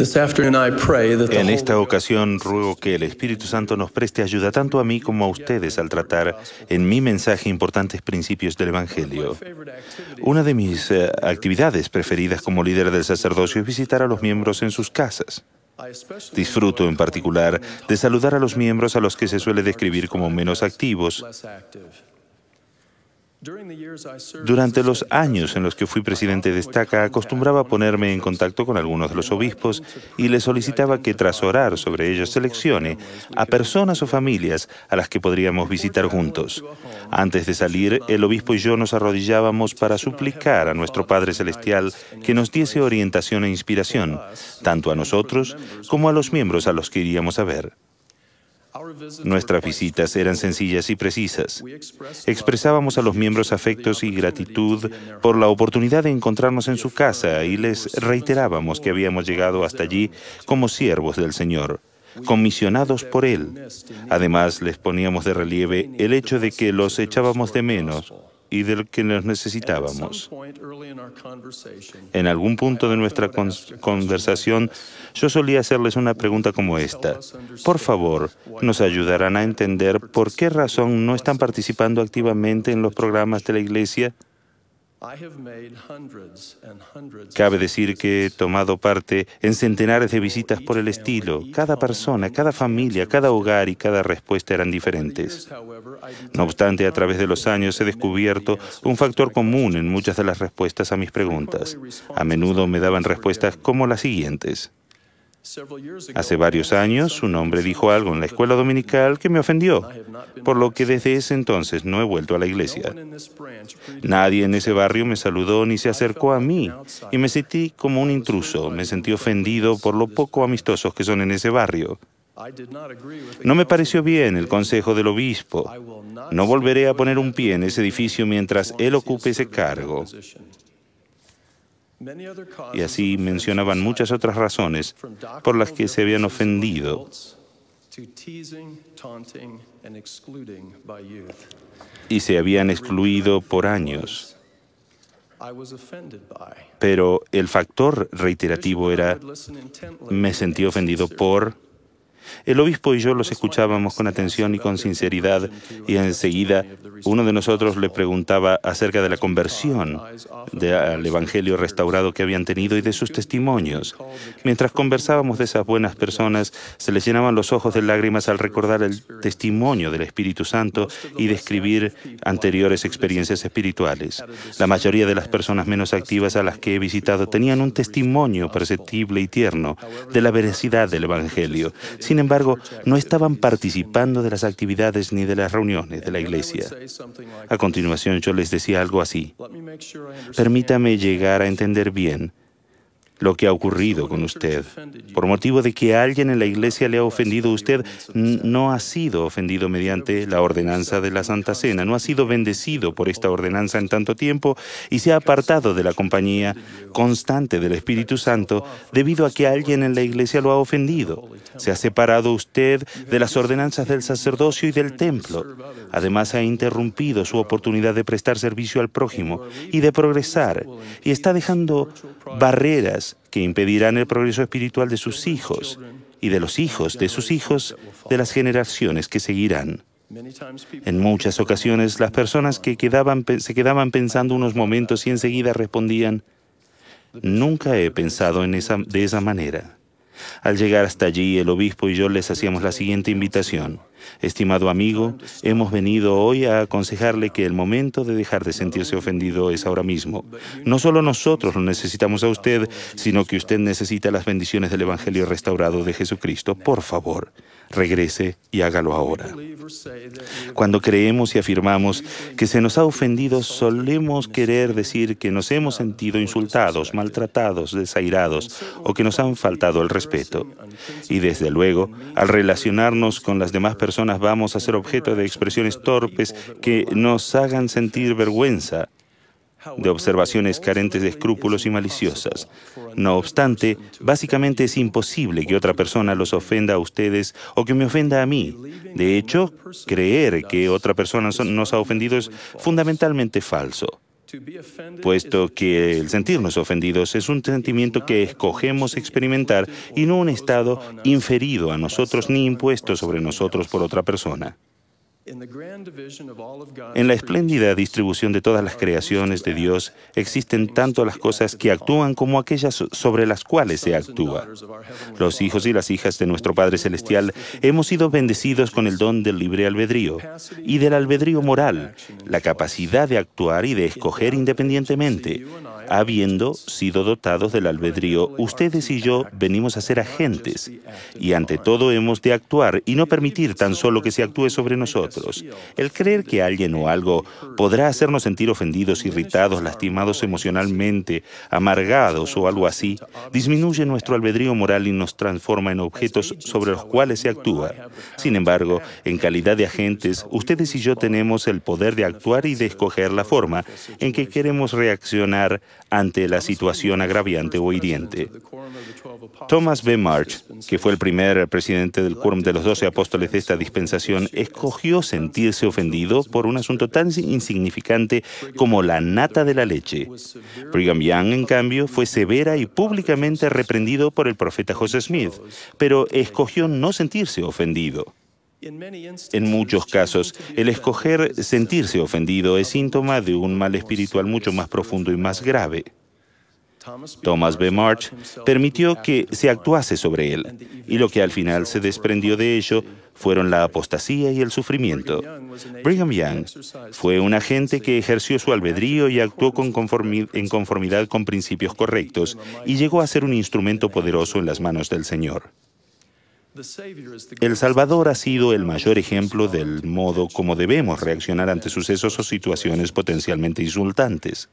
En esta ocasión ruego que el Espíritu Santo nos preste ayuda tanto a mí como a ustedes al tratar en mi mensaje importantes principios del Evangelio. Una de mis actividades preferidas como líder del sacerdocio es visitar a los miembros en sus casas. Disfruto en particular de saludar a los miembros a los que se suele describir como menos activos. Durante los años en los que fui presidente de Estaca, acostumbraba a ponerme en contacto con algunos de los obispos y les solicitaba que tras orar sobre ellos seleccione a personas o familias a las que podríamos visitar juntos. Antes de salir, el obispo y yo nos arrodillábamos para suplicar a nuestro Padre Celestial que nos diese orientación e inspiración, tanto a nosotros como a los miembros a los que iríamos a ver. Nuestras visitas eran sencillas y precisas. Expresábamos a los miembros afectos y gratitud por la oportunidad de encontrarnos en su casa y les reiterábamos que habíamos llegado hasta allí como siervos del Señor, comisionados por Él. Además, les poníamos de relieve el hecho de que los echábamos de menos y del que los necesitábamos. En algún punto de nuestra conversación, yo solía hacerles una pregunta como esta. Por favor, ¿nos ayudarán a entender por qué razón no están participando activamente en los programas de la Iglesia? Cabe decir que he tomado parte en centenares de visitas por el estilo. Cada persona, cada familia, cada hogar y cada respuesta eran diferentes. No obstante, a través de los años he descubierto un factor común en muchas de las respuestas a mis preguntas. A menudo me daban respuestas como las siguientes. Hace varios años, un hombre dijo algo en la escuela dominical que me ofendió, por lo que desde ese entonces no he vuelto a la iglesia. Nadie en ese barrio me saludó ni se acercó a mí, y me sentí como un intruso. Me sentí ofendido por lo poco amistosos que son en ese barrio. No me pareció bien el consejo del obispo. No volveré a poner un pie en ese edificio mientras él ocupe ese cargo. Y así mencionaban muchas otras razones por las que se habían ofendido. Y se habían excluido por años. Pero el factor reiterativo era, me sentí ofendido por... El obispo y yo los escuchábamos con atención y con sinceridad, y enseguida uno de nosotros le preguntaba acerca de la conversión al Evangelio restaurado que habían tenido y de sus testimonios. Mientras conversábamos de esas buenas personas, se les llenaban los ojos de lágrimas al recordar el testimonio del Espíritu Santo y describir anteriores experiencias espirituales. La mayoría de las personas menos activas a las que he visitado tenían un testimonio perceptible y tierno de la veracidad del Evangelio. Sin embargo, no estaban participando de las actividades ni de las reuniones de la iglesia. A continuación, yo les decía algo así. Permítame llegar a entender bien lo que ha ocurrido con usted. Por motivo de que alguien en la iglesia le ha ofendido, usted no ha sido ofendido mediante la ordenanza de la Santa Cena, no ha sido bendecido por esta ordenanza en tanto tiempo y se ha apartado de la compañía constante del Espíritu Santo debido a que alguien en la iglesia lo ha ofendido. Se ha separado usted de las ordenanzas del sacerdocio y del templo. Además, ha interrumpido su oportunidad de prestar servicio al prójimo y de progresar, y está dejando barreras que impedirán el progreso espiritual de sus hijos y de los hijos de sus hijos de las generaciones que seguirán. En muchas ocasiones, las personas se quedaban pensando unos momentos y enseguida respondían, nunca he pensado de esa manera. Al llegar hasta allí, el obispo y yo les hacíamos la siguiente invitación. Estimado amigo, hemos venido hoy a aconsejarle que el momento de dejar de sentirse ofendido es ahora mismo. No solo nosotros lo necesitamos a usted, sino que usted necesita las bendiciones del Evangelio restaurado de Jesucristo. Por favor, regrese y hágalo ahora. Cuando creemos y afirmamos que se nos ha ofendido, solemos querer decir que nos hemos sentido insultados, maltratados, desairados o que nos han faltado el respeto. Y desde luego, al relacionarnos con las demás personas, vamos a ser objeto de expresiones torpes que nos hagan sentir vergüenza, de observaciones carentes de escrúpulos y maliciosas. No obstante, básicamente es imposible que otra persona los ofenda a ustedes o que me ofenda a mí. De hecho, creer que otra persona nos ha ofendido es fundamentalmente falso. puesto que el sentirnos ofendidos es un sentimiento que escogemos experimentar y no un estado inferido a nosotros ni impuesto sobre nosotros por otra persona. En la espléndida distribución de todas las creaciones de Dios, existen tanto las cosas que actúan como aquellas sobre las cuales se actúa. Los hijos y las hijas de nuestro Padre Celestial hemos sido bendecidos con el don del libre albedrío y del albedrío moral, la capacidad de actuar y de escoger independientemente. Habiendo sido dotados del albedrío, ustedes y yo venimos a ser agentes, y ante todo hemos de actuar y no permitir tan solo que se actúe sobre nosotros. El creer que alguien o algo podrá hacernos sentir ofendidos, irritados, lastimados emocionalmente, amargados o algo así, disminuye nuestro albedrío moral y nos transforma en objetos sobre los cuales se actúa. Sin embargo, en calidad de agentes, ustedes y yo tenemos el poder de actuar y de escoger la forma en que queremos reaccionar ante la situación agraviante o hiriente. Thomas B. Marsh, que fue el primer presidente del Quórum de los 12 Apóstoles de esta dispensación, escogió sentirse ofendido por un asunto tan insignificante como la nata de la leche. Brigham Young, en cambio, fue severa y públicamente reprendido por el profeta Joseph Smith, pero escogió no sentirse ofendido. En muchos casos, el escoger sentirse ofendido es síntoma de un mal espiritual mucho más profundo y más grave. Thomas B. Marsh permitió que se actuase sobre él, y lo que al final se desprendió de ello fueron la apostasía y el sufrimiento. Brigham Young fue un agente que ejerció su albedrío y actuó en conformidad con principios correctos, y llegó a ser un instrumento poderoso en las manos del Señor. El Salvador ha sido el mayor ejemplo del modo como debemos reaccionar ante sucesos o situaciones potencialmente insultantes.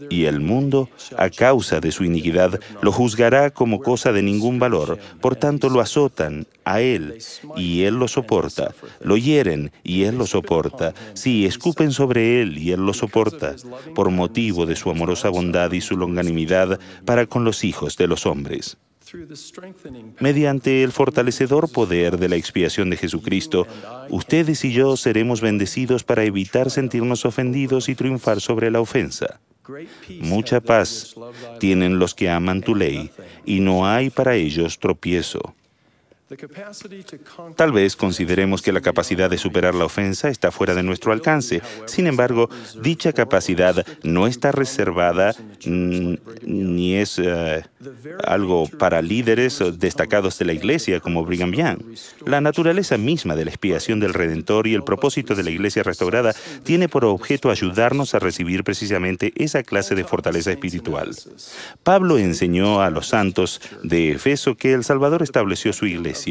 Y el mundo, a causa de su iniquidad, lo juzgará como cosa de ningún valor. Por tanto, lo azotan a él, y él lo soporta. Lo hieren, y él lo soporta. Sí, escupen sobre él, y él lo soporta, por motivo de su amorosa bondad y su longanimidad para con los hijos de los hombres. Mediante el fortalecedor poder de la expiación de Jesucristo, ustedes y yo seremos bendecidos para evitar sentirnos ofendidos y triunfar sobre la ofensa. Mucha paz tienen los que aman tu ley, y no hay para ellos tropiezo. Tal vez consideremos que la capacidad de superar la ofensa está fuera de nuestro alcance. Sin embargo, dicha capacidad no está reservada ni es algo para líderes destacados de la Iglesia como Brigham Young. La naturaleza misma de la expiación del Redentor y el propósito de la Iglesia restaurada tiene por objeto ayudarnos a recibir precisamente esa clase de fortaleza espiritual. Pablo enseñó a los santos de Efeso que el Salvador estableció su Iglesia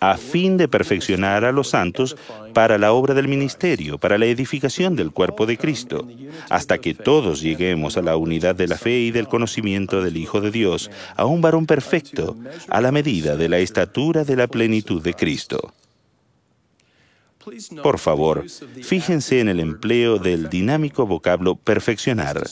a fin de perfeccionar a los santos para la obra del ministerio, para la edificación del cuerpo de Cristo, hasta que todos lleguemos a la unidad de la fe y del conocimiento del Hijo de Dios, a un varón perfecto, a la medida de la estatura de la plenitud de Cristo. Por favor, fíjense en el empleo del dinámico vocablo perfeccionar.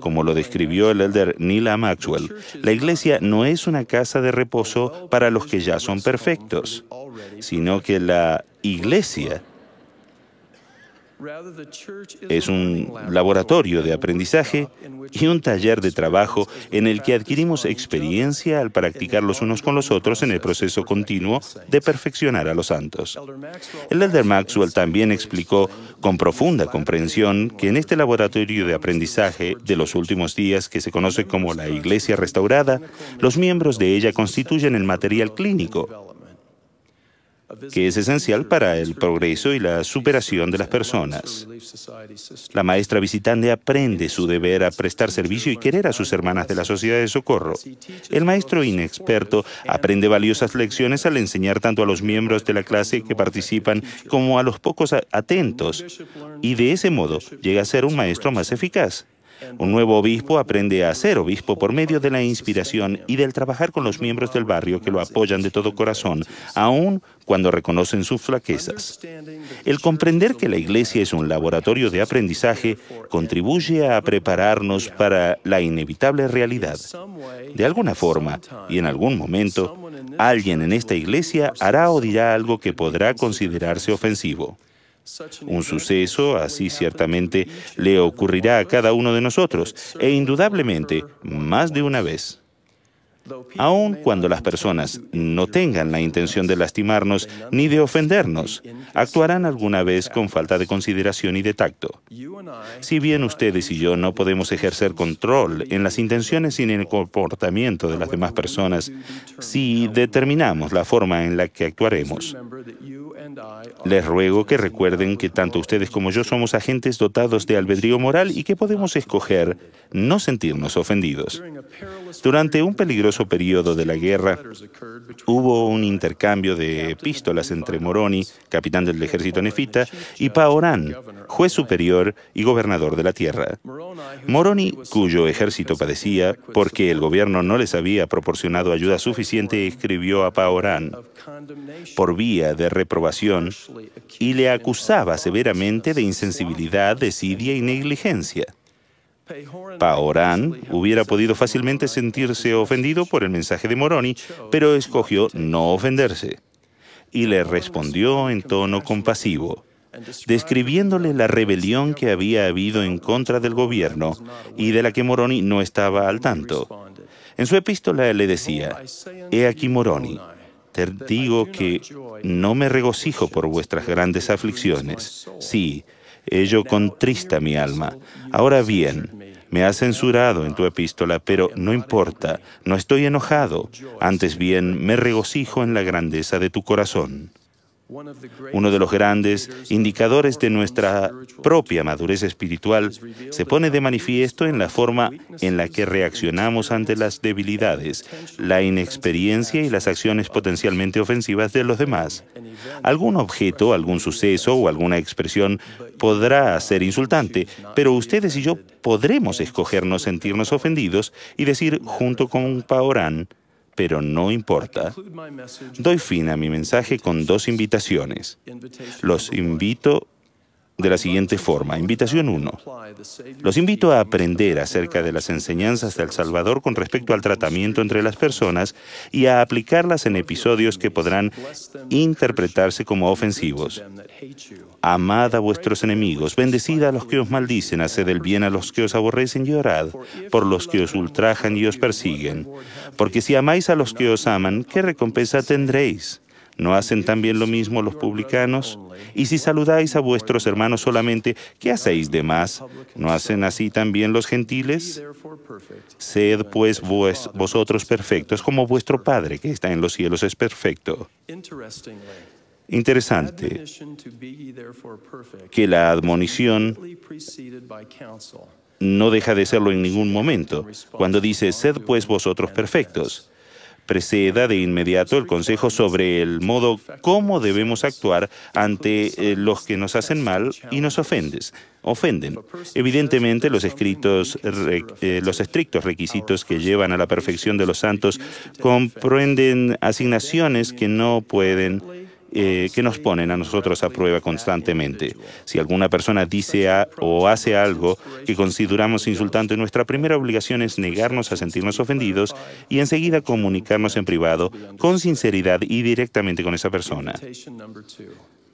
Como lo describió el elder Neil A. Maxwell, la Iglesia no es una casa de reposo para los que ya son perfectos, sino que la Iglesia es un laboratorio de aprendizaje y un taller de trabajo en el que adquirimos experiencia al practicar los unos con los otros en el proceso continuo de perfeccionar a los santos. El elder Maxwell también explicó con profunda comprensión que en este laboratorio de aprendizaje de los últimos días, que se conoce como la Iglesia Restaurada, los miembros de ella constituyen el material clínico, que es esencial para el progreso y la superación de las personas. La maestra visitante aprende su deber a prestar servicio y querer a sus hermanas de la sociedad de socorro. El maestro inexperto aprende valiosas lecciones al enseñar tanto a los miembros de la clase que participan como a los pocos atentos, y de ese modo llega a ser un maestro más eficaz. Un nuevo obispo aprende a ser obispo por medio de la inspiración y del trabajar con los miembros del barrio que lo apoyan de todo corazón, aun cuando reconocen sus flaquezas. El comprender que la Iglesia es un laboratorio de aprendizaje contribuye a prepararnos para la inevitable realidad. De alguna forma, y en algún momento, alguien en esta Iglesia hará o dirá algo que podrá considerarse ofensivo. Un suceso así ciertamente le ocurrirá a cada uno de nosotros, e indudablemente más de una vez. Aun cuando las personas no tengan la intención de lastimarnos ni de ofendernos, actuarán alguna vez con falta de consideración y de tacto. Si bien ustedes y yo no podemos ejercer control en las intenciones y en el comportamiento de las demás personas, sí determinamos la forma en la que actuaremos. Les ruego que recuerden que tanto ustedes como yo somos agentes dotados de albedrío moral y que podemos escoger no sentirnos ofendidos. Durante un peligroso periodo de la guerra, hubo un intercambio de epístolas entre Moroni, capitán del ejército nefita, y Paorán, juez superior y gobernador de la tierra. Moroni, cuyo ejército padecía porque el gobierno no les había proporcionado ayuda suficiente, escribió a Paorán por vía de reprobación y le acusaba severamente de insensibilidad, desidia y negligencia. Paorán hubiera podido fácilmente sentirse ofendido por el mensaje de Moroni, pero escogió no ofenderse y le respondió en tono compasivo, describiéndole la rebelión que había habido en contra del gobierno y de la que Moroni no estaba al tanto. En su epístola le decía: «He aquí, Moroni, te digo que no me regocijo por vuestras grandes aflicciones. Sí, ello contrista mi alma. Ahora bien, me has censurado en tu epístola, pero no importa, no estoy enojado. Antes bien, me regocijo en la grandeza de tu corazón». Uno de los grandes indicadores de nuestra propia madurez espiritual se pone de manifiesto en la forma en la que reaccionamos ante las debilidades, la inexperiencia y las acciones potencialmente ofensivas de los demás. Algún objeto, algún suceso o alguna expresión podrá ser insultante, pero ustedes y yo podremos escoger no sentirnos ofendidos y decir junto con Paorán: «Pero no importa». Doy fin a mi mensaje con dos invitaciones. Los invito de la siguiente forma. Invitación 1. Los invito a aprender acerca de las enseñanzas del Salvador con respecto al tratamiento entre las personas y a aplicarlas en episodios que podrán interpretarse como ofensivos. Amad a vuestros enemigos, bendecid a los que os maldicen, haced el bien a los que os aborrecen y orad por los que os ultrajan y os persiguen. Porque si amáis a los que os aman, ¿qué recompensa tendréis? ¿No hacen también lo mismo los publicanos? Y si saludáis a vuestros hermanos solamente, ¿qué hacéis de más? ¿No hacen así también los gentiles? Sed pues vosotros perfectos, como vuestro Padre que está en los cielos es perfecto. Interesante que la admonición no deja de serlo en ningún momento. Cuando dice, sed pues vosotros perfectos, preceda de inmediato el consejo sobre el modo cómo debemos actuar ante los que nos hacen mal y nos ofenden. Evidentemente, los estrictos requisitos que llevan a la perfección de los santos comprenden asignaciones que nos ponen a nosotros a prueba constantemente. Si alguna persona dice o hace algo que consideramos insultante, nuestra primera obligación es negarnos a sentirnos ofendidos y enseguida comunicarnos en privado, con sinceridad y directamente con esa persona.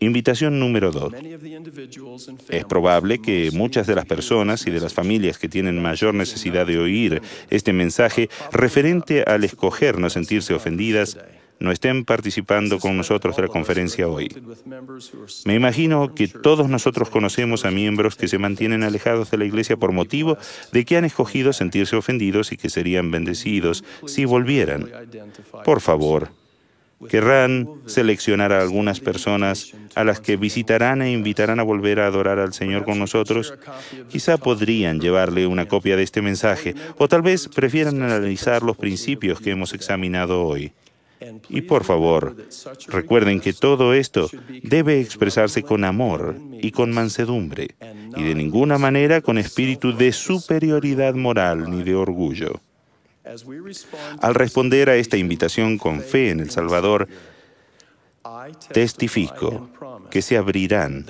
Invitación número 2. Es probable que muchas de las personas y de las familias que tienen mayor necesidad de oír este mensaje referente al escoger no sentirse ofendidas no estén participando con nosotros de la conferencia hoy. Me imagino que todos nosotros conocemos a miembros que se mantienen alejados de la iglesia por motivo de que han escogido sentirse ofendidos y que serían bendecidos si volvieran. Por favor, querrán seleccionar a algunas personas a las que visitarán e invitarán a volver a adorar al Señor con nosotros. Quizá podrían llevarle una copia de este mensaje, o tal vez prefieran analizar los principios que hemos examinado hoy. Y por favor, recuerden que todo esto debe expresarse con amor y con mansedumbre, y de ninguna manera con espíritu de superioridad moral ni de orgullo. Al responder a esta invitación con fe en el Salvador, testifico que se abrirán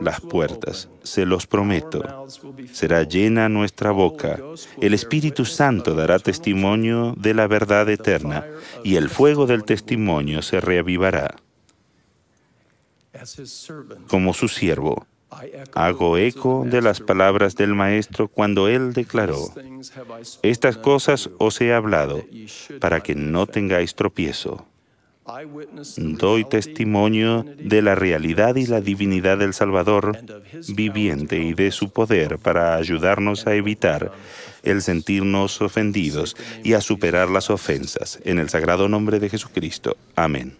las puertas, se los prometo. Será llena nuestra boca. El Espíritu Santo dará testimonio de la verdad eterna y el fuego del testimonio se reavivará. Como su siervo, hago eco de las palabras del Maestro cuando Él declaró: estas cosas os he hablado para que no tengáis tropiezo. Doy testimonio de la realidad y la divinidad del Salvador viviente y de su poder para ayudarnos a evitar el sentirnos ofendidos y a superar las ofensas. En el sagrado nombre de Jesucristo. Amén.